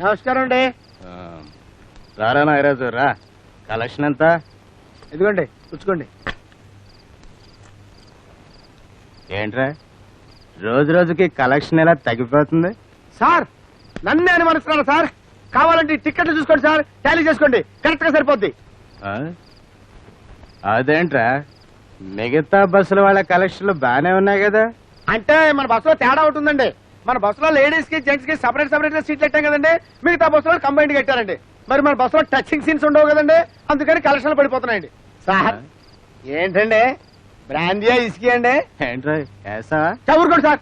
నమస్కారం అండి. రారా నాగరాజు రా. కలెక్షన్ ఎంత? ఇదిగోండి పుచ్చుకోండి. ఏంట్రా రోజు రోజుకి కలెక్షన్ ఎలా తగ్గిపోతుంది? సార్ నన్నే అనుమానిస్తున్నాను సార్. కావాలంటే టికెట్లు చూసుకోండి సార్, టాలీ చేసుకోండి, కరెక్ట్ గా సరిపోద్ది. అదేంట్రా మిగతా బస్సుల వాళ్ళ కలెక్షన్లు బానే ఉన్నాయి కదా? అంటే మన బస్సులో తేడా ఉంటుందండి. మన బస్సులో లేడీస్ కి జెంట్స్ కి సపరేట్ సపరేట్ గా సీట్లు పెట్టాం కదండి. మిగతా బస్సులో కంబైన్డ్ కట్టారండి. మరి మన బస్సులో టచింగ్ సీన్స్ ఉండవు కదండి, అందుకని కలెక్షన్లు పడిపోతున్నాయండి. సార్ ఏంటండి బ్రాందియా ఇసుకి అండి? ఏంట్రా ఏసా? చదువుకోండి సార్.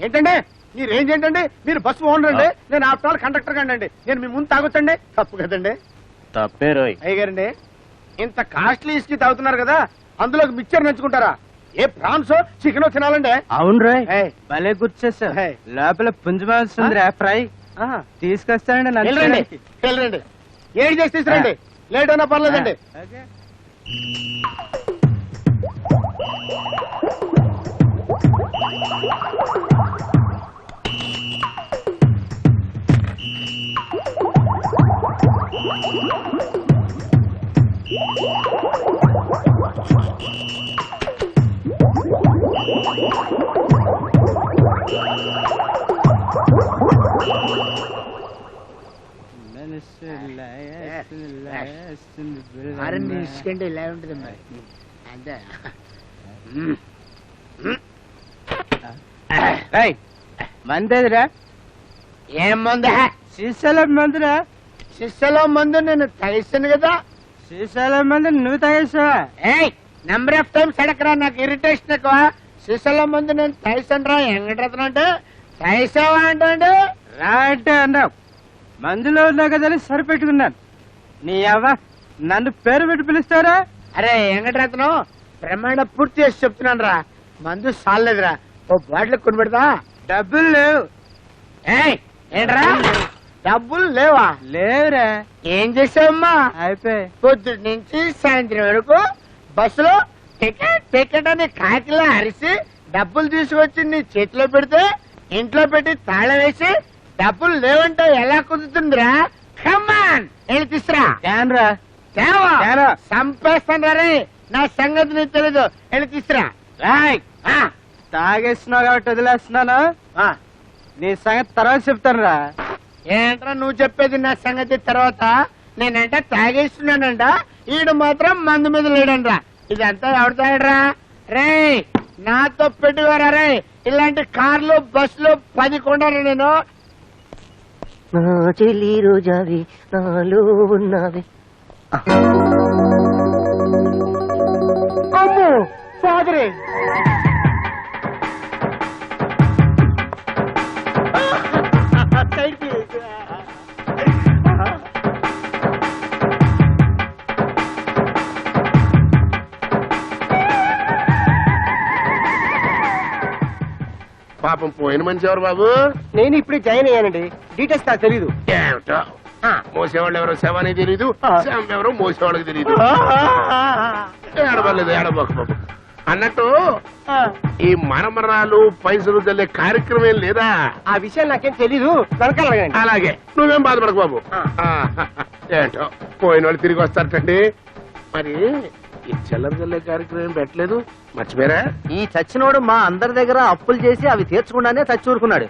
ఏంటండి మీ రేంజ్ ఏంటండి? మీరు బస్సు ఓనర్ అండి, నేను ఆఫ్టర్ ఆల్ కండక్టర్ అండి. నేను మీ ముందు తాగొచ్చండి? తప్పు కదండి. తప్పే రోయ్. అయ్యగారండి ఇంత కాస్ట్లీ ఇసుకి తాగుతున్నారు కదా, అందులోకి మిక్చర్ నంచుకుంటారా? ఏ ప్రాన్స్ చికెన్ తినాలండి? అవును రోయ్, ఏయ్. భలే గుర్చేసా. ఏయ్. లోపల పుంజమాల్సిందిరా ఫ్రై తీసుకొస్తానండి. వెళ్ళండి వెళ్ళండి, ఏడు చేసి తీసుకురండి. లేట్ అయినా పర్లేదండి. మరిన్ని ఇసుకంటే ఇలా ఉంటుంది మరి. అంతే మందేదిరా? ఏం మందు? శ్రీశైలం మందురా. శిష్యలో మందు నేను తగిస్తాను కదా. శ్రీశైలం మందు నువ్వు తాగేసావా? ఏయ్ నెంబర్ ఆఫ్ టైమ్స్ అడగరా, నాకు ఇరిటేషన్ ఎక్కువ. శిష్యలో మందు నేను తగిస్తాను రా. వెంకటరత్నం అంటే తగిసావా అంటే రా అంటే అన్నావు. మందులో ఉన్నా కదా సరిపెట్టుకున్నాను. నీ అవ్వ నన్ను పేరు పెట్టి పిలుస్తారా? అరే వెంకటరత్నం బ్రహ్మాండ పూర్తి చేసి చెప్తున్నాను రా. మందు సాలేదురా, ఓ బాటిల్ కొని పెడతా. డబ్బులు లేవు. ఏయ్ ఏంట్రా డబ్బులు లేవా? లేవురా. ఏం చేసావమ్మా? అయిపోయి పొద్దు నుంచి సాయంత్రం వరకు బస్సులో టికెట్ టికెట్ అని కాకిలా అరిసి డబ్బులు తీసుకొచ్చి నీ చేతిలో పెడితే ఇంట్లో పెట్టి తాళం వేసి డబ్బులు లేవంటే ఎలా కుదురుతుందిరా? కమాన్ వెళ్ళి తీసురా. క్యాన్రా సంపేస్తాను రే, నా సంగతి నీకు తెలీదు. వెళ్ళి తీసురా. రాయ్. తాగేస్తున్నావు కాబట్టి వదిలేస్తున్నాను. నీ సంగతి తర్వాత చెప్తాను రా. ఏంట్రా నువ్వు చెప్పేది నా సంగతి తర్వాత? నేనంట తాగేస్తున్నానంట, ఈడు మాత్రం మందు మీద లేడంట్రా. ఇదంతా ఎవడు తాగడరా? రే నాతో పెట్టుకోరా రే. ఇలాంటి కార్లు బస్సులు 10 కొండరా నేను. నా చెల్లి రోజావి నాలో ఉన్నావి. అమ్మో ఫాదరే. పాపం పోయిన మనిషి ఎవరు బాబు? నేను ఇప్పుడు జాయిన్ అయ్యానండి, డీటెయిల్స్ నాకు తెలీదు. ఏమిటో మోసేవాళ్ళు ఎవరో శవాని తెలీదు, శవం ఎవరో మోసేవాళ్ళకి తెలీదు. ఏడవలేదు ఏడబాకు బాబు. అన్నట్టు ఈ మరమరాలు పైసలు చల్లే కార్యక్రమం ఏం లేదా? ఆ విషయం నాకేం తెలీదు, వెనకాలండి. అలాగే నువ్వేం బాధపడకు బాబు. ఏంటో పోయిన వాళ్ళు తిరిగి వస్తారటండి. మరి ఈ చిల్లర చల్లే కార్యక్రమం పెట్టలేదు, మర్చిపోయారా? ఈ చచ్చినోడు మా అందరి దగ్గర అప్పులు చేసి అవి తీర్చకుండానే చచ్చూరుకున్నాడు.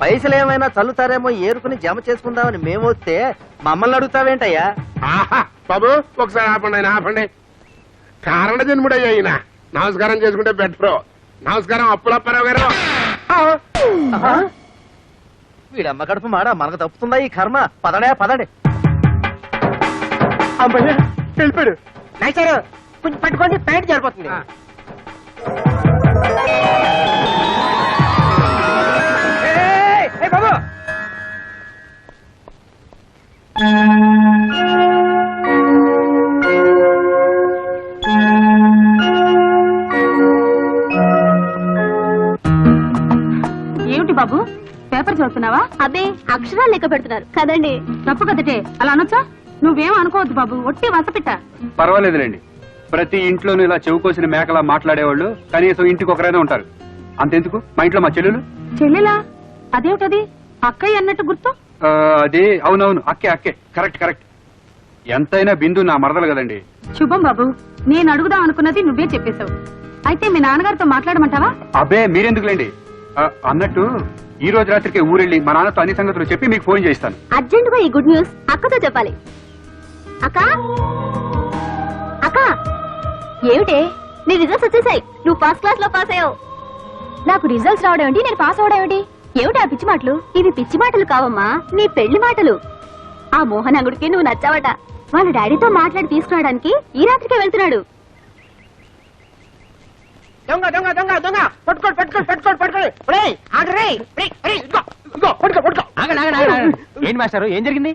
పైసలు ఏమైనా చల్లుతారేమో ఏరుకుని జమ చేసుకుందామని మేము వస్తే మమ్మల్ని అడుగుతావేంటయ్యా? ఆహా బాబు ఒకసారి ఆపండి, ఆయన ఆపండి. కారణ జన్ముడయ్యా ఈయన. నమస్కారం చేసుకుంటే బెటర్. నమస్కారం అప్పులప్పారావు గారు. వీడమ్మ కడుపు మాడ మనకు తప్పుతుందా ఈ కర్మ? పదడే పదడే. అమ్మయ్య వెళ్ళిపోయాడు. నాయసారు కొంచెం పట్టుకోండి, ప్యాంట్ సరిపోతుంది. బాబు ఏమిటి బాబు పేపర్ చదువుతున్నావా? అబ్బే అక్షరాలు లెక్క పెడుతున్నారు కదండి. తప్పు కదటే, అలా అనొచ్చా? నువ్వేం అనుకోవద్దు బాబు, ఒట్టి వసపిట్ట. పర్వాలేదులేండి. ప్రతి ఇంట్లోనూ ఇలా చెవుకోసిన మేకలా మాట్లాడేవాళ్ళు కనీసం ఇంటికి ఒకరైనా ఉంటారు. అంతెందుకు మా ఇంట్లో మా చెల్లెలు. చెల్లెలా? అదేమిటది? అక్కయ్య అన్నట్టు గుర్తు. అది అవునవును, అక్కే కరెక్ట్ కరెక్ట్. ఎంతైనా బిందు నా మరదలు కదండి. శుభం బాబు, నేను అడుగుదాం అనుకున్నది నువ్వే చెప్పేశావు. అయితే మీ నాన్నగారితో మాట్లాడమంటావా? అబ్బే మీరెందుకులేండి. అన్నట్టు ఈ రోజు రాత్రికి ఊరెళ్ళి మా నాన్నతో అన్ని సంగతులు చెప్పి మీకు ఫోన్ చేస్తాను. అర్జెంట్ గా ఈ గుడ్ న్యూస్ అక్కతో చెప్పాలి. అక్క అక్క, ఏమిటే నీ రిజల్ట్స్ వచ్చేసాయి. నువ్వు ఫస్ట్ క్లాస్ లో పాస్ అయ్యావు. నాకు రిజల్ట్స్ రావడం ఏంటి, నేను పాస్ అవడం ఏంటి? ఏమిటి ఆ పిచ్చి మాటలు? ఇవి పిచ్చి మాటలు కావమ్మా, నీ పెళ్లి మాటలు. ఆ మోహనంగుడికి నువ్వు నచ్చావట. వాళ్ళ డాడీతో మాట్లాడి తీసుకురావడానికి ఈ రాత్రికే వెళ్తున్నాడు. దొంగ దొంగ దొంగ దొంగ పట్టుకోండి పట్టుకోండి పట్టుకోండి పట్టుకోండి. ఒరేయ్ ఆగరే, ఒరేయ్ ఒరేయ్ ఇదిగో ఇదిగో పట్టుకో పట్టుకో. ఏంటి మాస్టారు, ఏం జరిగింది?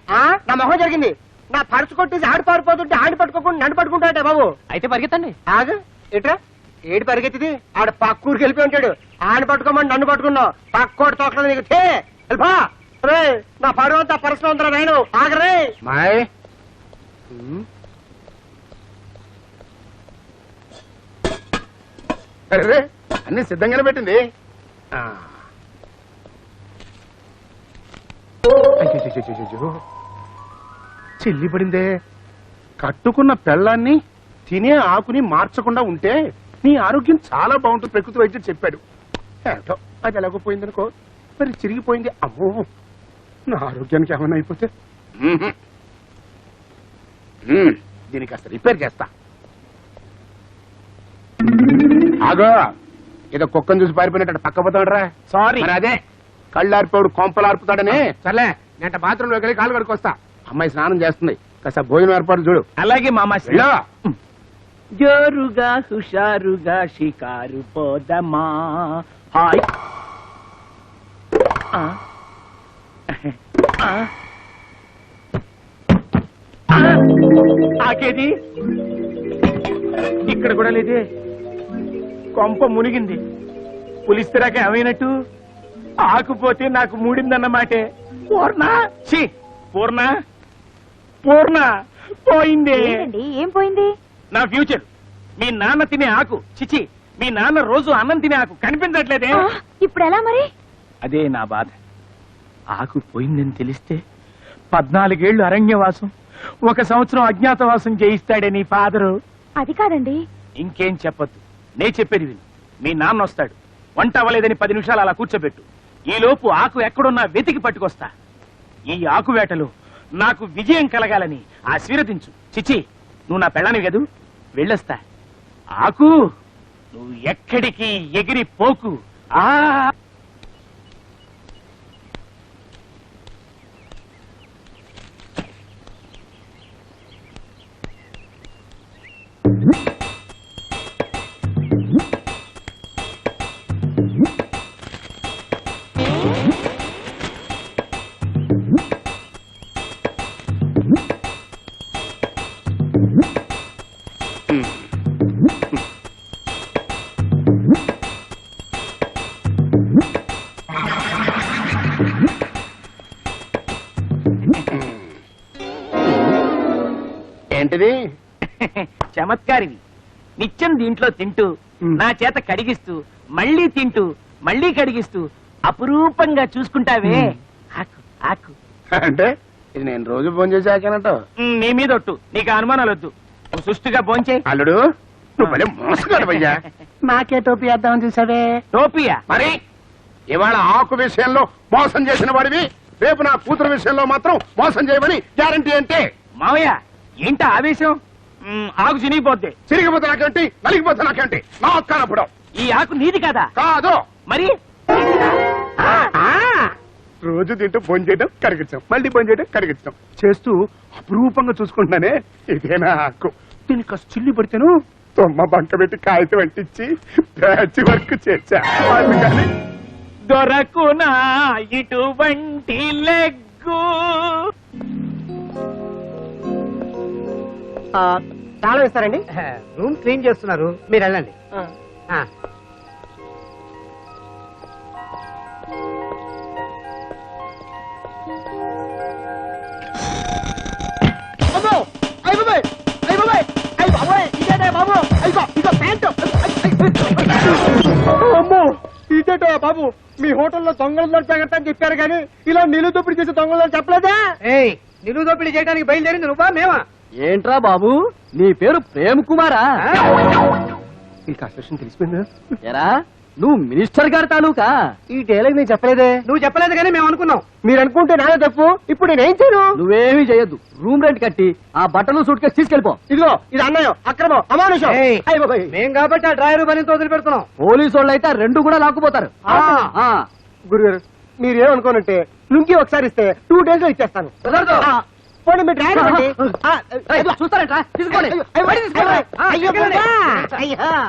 నా మొహం జరిగింది. నా పరుసు కొట్టేసి ఆడి పారిపోతుంటే ఆడి పట్టుకోకుండా నన్ను పట్టుకుంటాడే బాబు. అయితే పరిగెత్తండి. ఆగు, ఎట్రా ఏడు పరిగెత్తిది? ఆడ పక్కూరికి వెళ్ళిపోయి ఉంటాడు. ఆడిని పట్టుకోమని నన్ను పట్టుకున్నావు. పక్కోటి తోకలేదు నీకు. వెళ్ళిపా. రే నా పరువు అంతా పరసలో ఉందిరా నేను. ఆగరే మాయ్ అరే అన్ని సిద్ధంగానే పెట్టింది. చిల్లి పడిందే. కట్టుకున్న పెళ్ళాన్ని తినే ఆకుని మార్చకుండా ఉంటే నీ ఆరోగ్యం చాలా బాగుంటుంది ప్రకృతి వైద్యుడు చెప్పాడు. ఏటో అది ఎలాగో పోయిందనుకో, మరి చిరిగిపోయింది. అమ్మో, నా ఆరోగ్యానికి ఏమైనా అయిపోతే దీనికి కాస్త రిపేర్ చేస్తా. ఆగో, ఏదో కుక్కను చూసి పారిపోయినట్టు పక్క పోతాడరా. సారీ. మరి అదే కళ్ళు ఆరిపోడు కొంపలు ఆర్పుతాడని. సర్లే, నేను బాత్రూంలోకి వెళ్ళి కాలు కడుకొస్తా. అమ్మాయి స్నానం చేస్తుంది, కాస్త భోజనం ఏర్పాటు చూడు. అలాగే మామ. వెళ్ళు. జోరుగా హుషారుగా షికారు పోదమా. హాయ్. ఆకేది ఇక్కడ కూడా లేదే. కొంప మునిగింది. పులిస్తరాక ఏమైనట్టు? ఆకుపోతే నాకు మూడిందన్నమాటే. పూర్ణ ఛీ, పూర్ణ పూర్ణ పోయిందే. ఏం పోయింది? నా ఫ్యూచర్. మీ నాన్న తినే ఆకు, చిచి, మీ నాన్న రోజు అన్నం తినే ఆకు కనిపించట్లేదే. ఇప్పుడు ఎలా మరి? అదే నా బాధ. ఆకు పోయిందని తెలిస్తే 14 ఏళ్లు అరణ్యవాసం, 1 సంవత్సరం అజ్ఞాతవాసం చేయిస్తాడే నీ ఫాదరు. అది కాదండి. ఇంకేం చెప్పొద్దు, నే చెప్పేది విను. మీ నాన్న వస్తాడు. వంట అవ్వలేదని 10 నిమిషాలు అలా కూర్చోబెట్టు. ఈలోపు ఆకు ఎక్కడున్నా వెతికి పట్టుకొస్తా. ఈ ఆకు వేటలో నాకు విజయం కలగాలని ఆశీర్వదించు. చిచి, నువ్వు నా పెళ్ళానివి కదూ, వెళ్ళొస్తా. ఆకు, నువ్వు ఎక్కడికి ఎగిరి పోకు. ఆ ఏంటిది? చమత్కారివి. నిత్యం దీంట్లో తింటూ, నా చేత కడిగిస్తూ, మళ్ళీ తింటూ, మళ్ళీ కడిగిస్తూ, అపురూపంగా చూసుకుంటావే ఆకు. ఆకు అంటే ఇది నేను రోజు ఫోన్ చేసి ఆకానంట. నీ మీద ఒట్టు, నీకు అనుమానాలు వద్దు. నువ్వు సుష్టిగా భోంచే. అల్లుడు, నువ్వు భలే మోసగాడు భయ్యా. నాకే టోపీ వేద్దామని చూసావే. టోపియా? మరి ఇవాళ ఆకు విషయంలో మోసం చేసిన వాడివి, రేపు నా కూతురు విషయంలో మాత్రం మోసం చేయమని గ్యారంటీ అంటే. మావయ్య, ఏంట ఆవేశం? ఆకు చినిగిపోద్ది. చిరిగిపోతే నాకేంటి, నలిగిపోతే నాకేంటి? నా కానప్పుడు ఈ ఆకు నీది కదా? కాదు. మరి రోజు తింటూ ఫోన్ చేయడం కరిగించాం, మళ్ళీ ఫోన్ చేయడం కరిగించాం చేస్తూ అపురూపంగా చూసుకుంటున్నానే. ఇదేనా ఆకు? దీనికి కాస్త చిల్లి పడితేను తొమ్మ బంక పెట్టి కాగితం అంటించి ప్యాచ్ వర్క్ చేశా. అందుకని దొరకునా ఇటువంటి లెగ్గు. తాళం ఇస్తారండి? రూమ్ క్లీన్ చేస్తున్నారు, మీరు వెళ్ళండి. అమ్మో, ఇదేటో బాబు మీ హోటల్లో దొంగల జాగ్రత్త అని చెప్పారు కానీ ఇలా నిలువు దోపిడీ చేసే దొంగలు చెప్పలేదా? నిలువు దోపిడీ చేయడానికి బయలుదేరింది నువ్వా మేమా? ఏంట్రా బాబు నీ పేరు ప్రేమ్ కుమారా? ఈ కాన్స్టిట్యూషన్ తెలిసిపోయిందా? ఎరా నువ్వు మినిస్టర్ గారి తాలూకా? ఈ డైలాగ్ నేను చెప్పలేదే. నువ్వు చెప్పలేదు కానీ మేము అనుకున్నాం. మీరు అనుకుంటే నాదే తప్పు. ఇప్పుడు నేనేం చేయను? నువ్వేమీ చేయొద్దు. రూమ్ రెంట్ కట్టి ఆ బట్టలు సూట్ కేసు తీసుకెళ్ళిపో. ఇదిగో ఇది అన్నయ్య అక్రమం అమానుషం. మేం కాబట్టి ఆ డ్రైవర్ పని వదిలి పెడుతున్నాం. పోలీసు వాళ్ళు అయితే రెండు కూడా లాక్కుపోతారు. గురుగారు మీరేమనుకోనంటే లుంకి ఒకసారి ఇస్తే 2 days లో ఇచ్చేస్తాను. పోనీ మీ డ్రైవర్ ఇవ్వండి. చూస్తారంట తీసుకోండి. అయ్యో